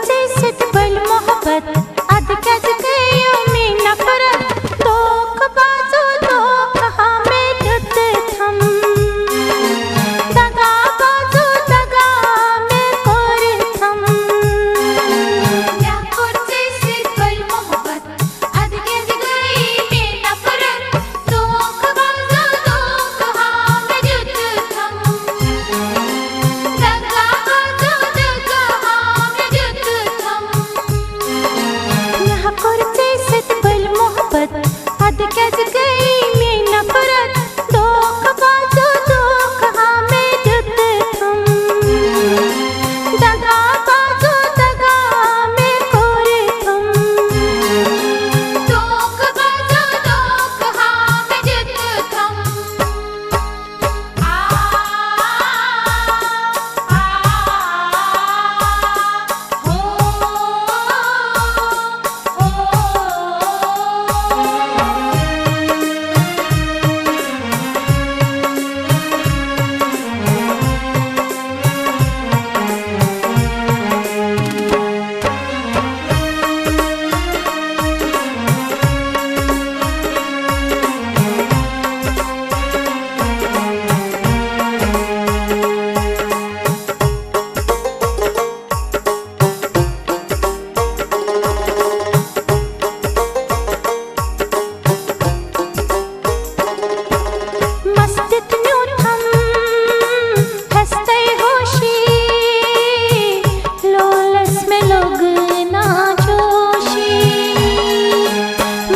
करते सितबल मोहब्बत अद कज गयो में नफरत दोख बाजो दोख हमें दुत थम दगा बाजो दगा में कोर थम या करते सितबल मोहब्बत अद कज गई में नफरत दोख बाजो दोख हमें दुत थम दगा बाजो दगा हमें दुत थम यहाँ करते सितबल मोहब्बत अद कज गई में नफरत दोख बाजो दोख हमें दुत थम दगा बाजो दगा में कोर थम दोख बाजो दोख हमें दुत थम मस्जिद न्यू थम हंसते होशी लोलस में लोग ना जोशी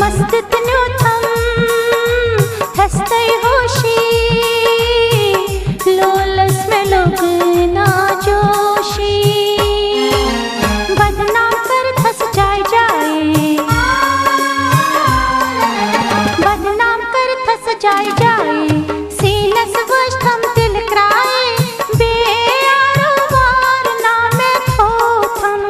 मस्जिद न्यू थम हंसते होशी लोलस में लोग ना जोशी बदनाम कर थस जाए बदनाम कर थस जाए सीनस वश थम दिल कराए बेआरो वार नामे खो थम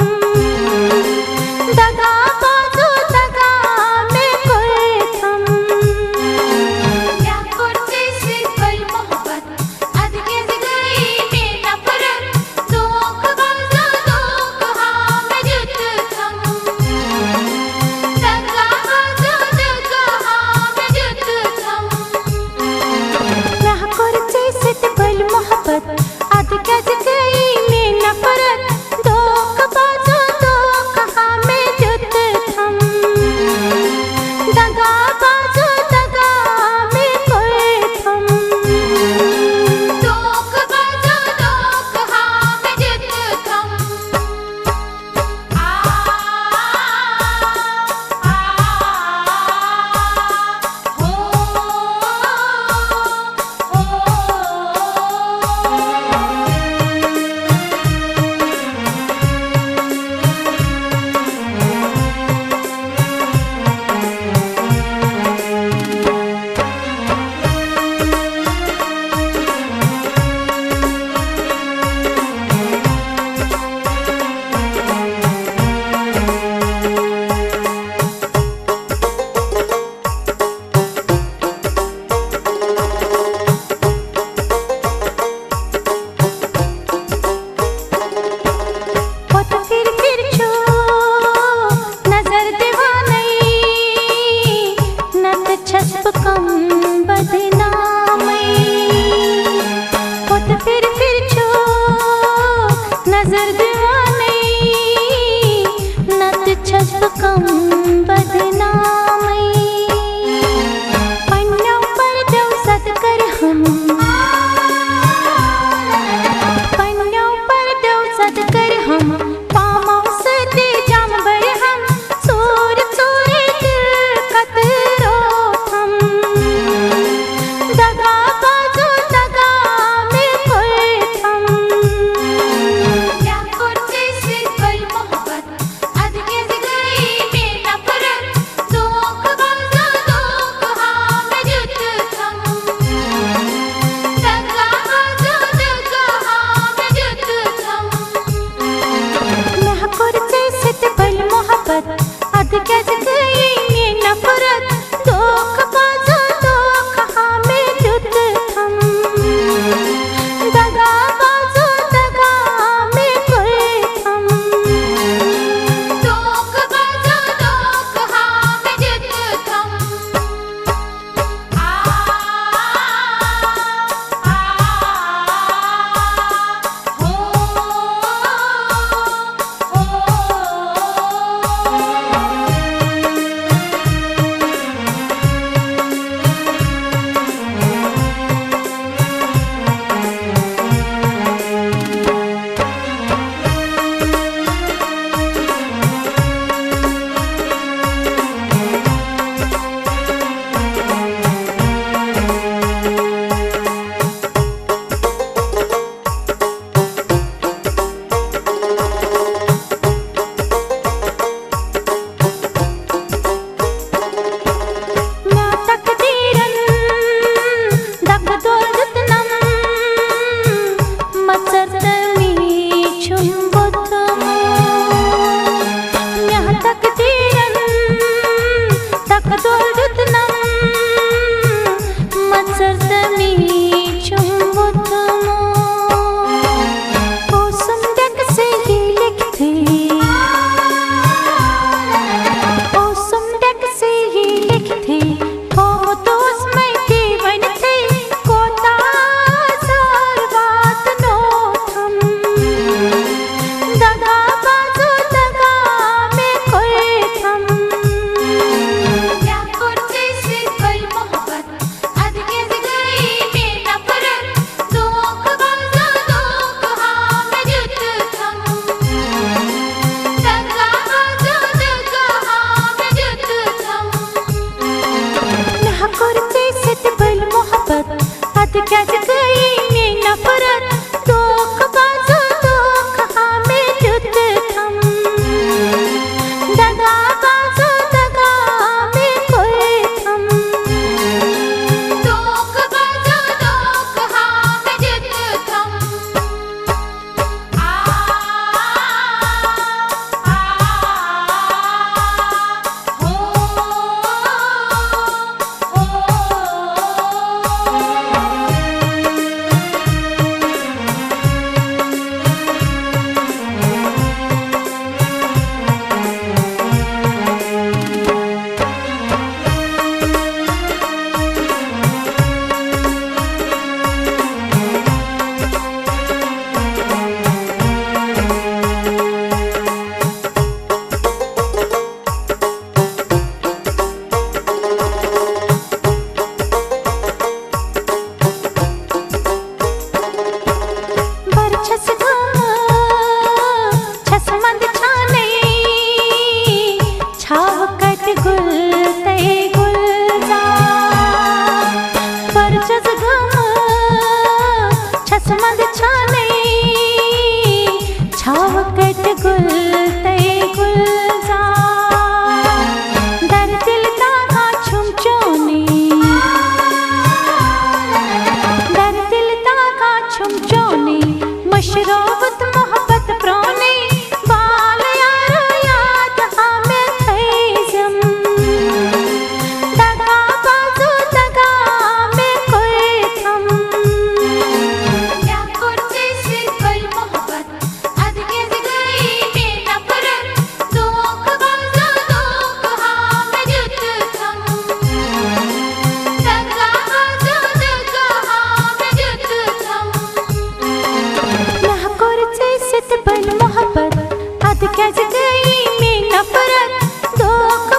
गई में नफरत, धोखा